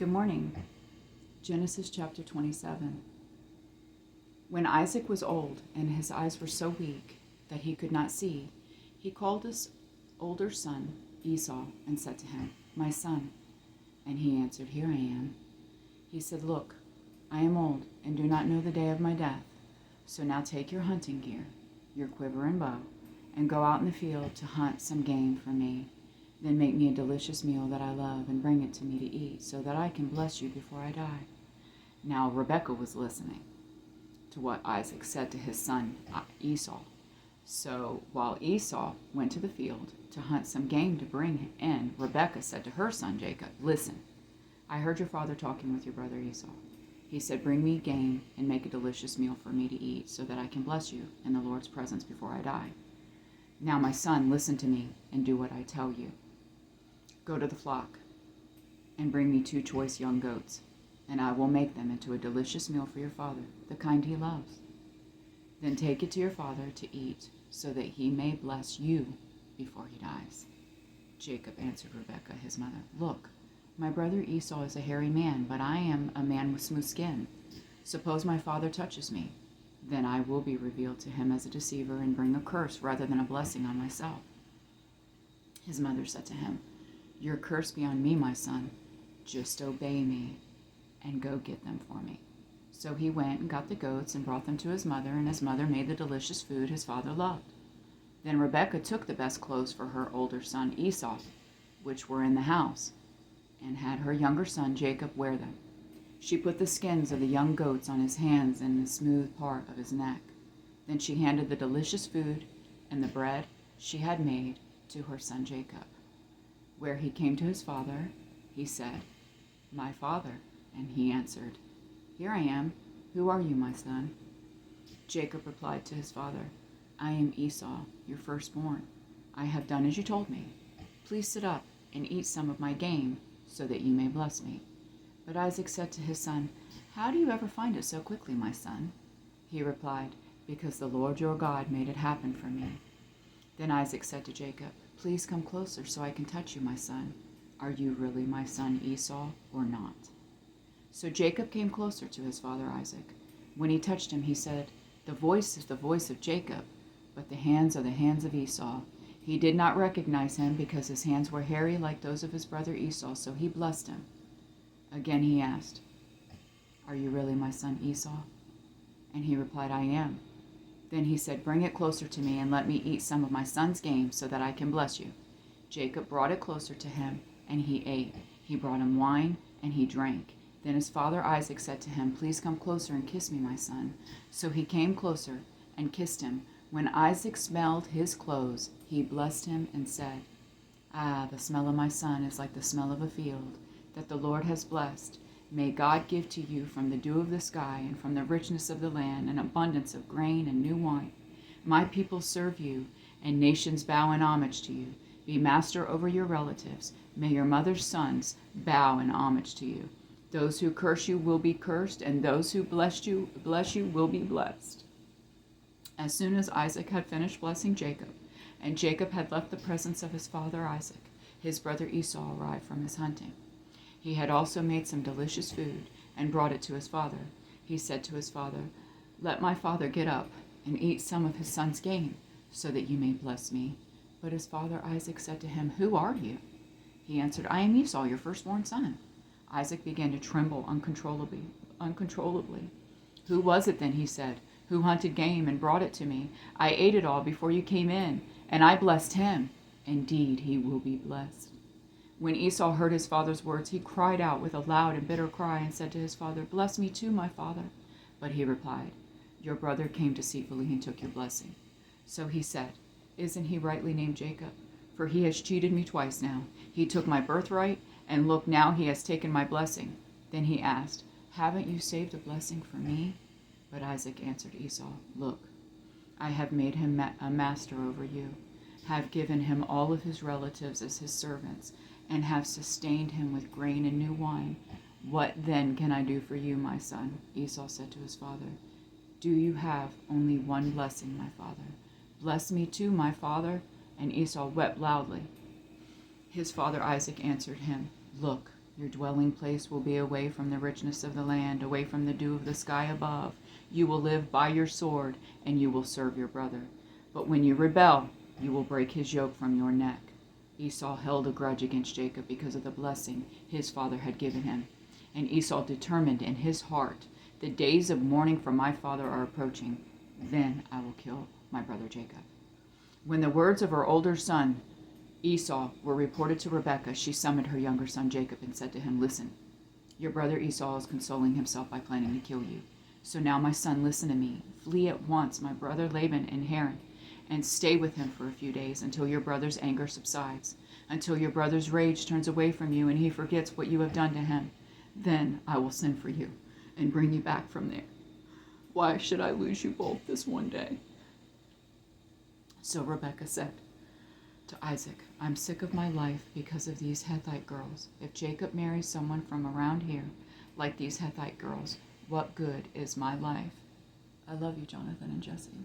Good morning. Genesis chapter 27. When Isaac was old and his eyes were so weak that he could not see, he called his older son Esau and said to him, "My son." And he answered, "Here I am." He said, "Look, I am old and do not know the day of my death. So now take your hunting gear, your quiver and bow, and go out in the field to hunt some game for me. Then make me a delicious meal that I love and bring it to me to eat, so that I can bless you before I die." Now Rebekah was listening to what Isaac said to his son Esau. So while Esau went to the field to hunt some game to bring in, Rebekah said to her son Jacob, "Listen, I heard your father talking with your brother Esau. He said, 'Bring me game and make a delicious meal for me to eat, so that I can bless you in the Lord's presence before I die.' Now, my son, listen to me and do what I tell you. Go to the flock and bring me 2 choice young goats, and I will make them into a delicious meal for your father, the kind he loves. Then take it to your father to eat, so that he may bless you before he dies." Jacob answered Rebekah, his mother, "Look, my brother Esau is a hairy man, but I am a man with smooth skin. Suppose my father touches me, then I will be revealed to him as a deceiver and bring a curse rather than a blessing on myself." His mother said to him, "Your curse be on me, my son. Just obey me and go get them for me." So he went and got the goats and brought them to his mother, and his mother made the delicious food his father loved. Then Rebekah took the best clothes for her older son Esau, which were in the house, and had her younger son Jacob wear them. She put the skins of the young goats on his hands and the smooth part of his neck. Then she handed the delicious food and the bread she had made to her son Jacob. Where he came to his father, he said, "My father." And he answered, "Here I am. Who are you, my son?" Jacob replied to his father, "I am Esau, your firstborn. I have done as you told me. Please sit up and eat some of my game, so that you may bless me." But Isaac said to his son, "How do you ever find it so quickly, my son?" He replied, "Because the Lord your God made it happen for me." Then Isaac said to Jacob, "Please come closer so I can touch you, my son. Are you really my son Esau or not?" So Jacob came closer to his father Isaac. When he touched him, he said, "The voice is the voice of Jacob, but the hands are the hands of Esau." He did not recognize him because his hands were hairy like those of his brother Esau, so he blessed him. Again he asked, "Are you really my son Esau?" And he replied, "I am." Then he said, "Bring it closer to me and let me eat some of my son's game so that I can bless you." Jacob brought it closer to him, and he ate. He brought him wine, and he drank. Then his father Isaac said to him, "Please come closer and kiss me, my son." So he came closer and kissed him. When Isaac smelled his clothes, he blessed him and said, "Ah, the smell of my son is like the smell of a field that the Lord has blessed. May God give to you from the dew of the sky and from the richness of the land an abundance of grain and new wine. My people serve you, and nations bow in homage to you. Be master over your relatives. May your mother's sons bow in homage to you. Those who curse you will be cursed, and those who bless you will be blessed." As soon as Isaac had finished blessing Jacob, and Jacob had left the presence of his father Isaac, his brother Esau arrived from his hunting. He had also made some delicious food and brought it to his father. He said to his father, "Let my father get up and eat some of his son's game, so that you may bless me." But his father Isaac said to him, "Who are you?" He answered, "I am Esau, your firstborn son." Isaac began to tremble uncontrollably. "Who was it then," he said, "who hunted game and brought it to me? I ate it all before you came in, and I blessed him. Indeed, he will be blessed." When Esau heard his father's words, he cried out with a loud and bitter cry and said to his father, "Bless me too, my father." But he replied, "Your brother came deceitfully and took your blessing." So he said, "Isn't he rightly named Jacob? For he has cheated me twice now. He took my birthright, and look, now he has taken my blessing." Then he asked, "Haven't you saved a blessing for me?" But Isaac answered Esau, "Look, I have made him a master over you, have given him all of his relatives as his servants, and have sustained him with grain and new wine. What then can I do for you, my son?" Esau said to his father, "Do you have only one blessing, my father? Bless me too, my father." And Esau wept loudly. His father Isaac answered him, "Look, Your dwelling place will be away from the richness of the land, away from the dew of the sky above. You will live by your sword, and you will serve your brother. But when you rebel, you will break his yoke from your neck. Esau held a grudge against Jacob because of the blessing his father had given him. And Esau determined in his heart, the days of mourning for my father are approaching. Then I will kill my brother Jacob. When the words of her older son, Esau, were reported to Rebekah, she summoned her younger son Jacob and said to him, "Listen, your brother Esau is consoling himself by planning to kill you. So now, my son, listen to me. Flee at once, my brother Laban in Haran, and stay with him for a few days until your brother's anger subsides, until your brother's rage turns away from you and he forgets what you have done to him. Then I will send for you and bring you back from there. Why should I lose you both this one day?" So Rebekah said to Isaac, "I'm sick of my life because of these Hittite girls. If Jacob marries someone from around here, like these Hittite girls, what good is my life?" I love you, Jonathan and Jessie.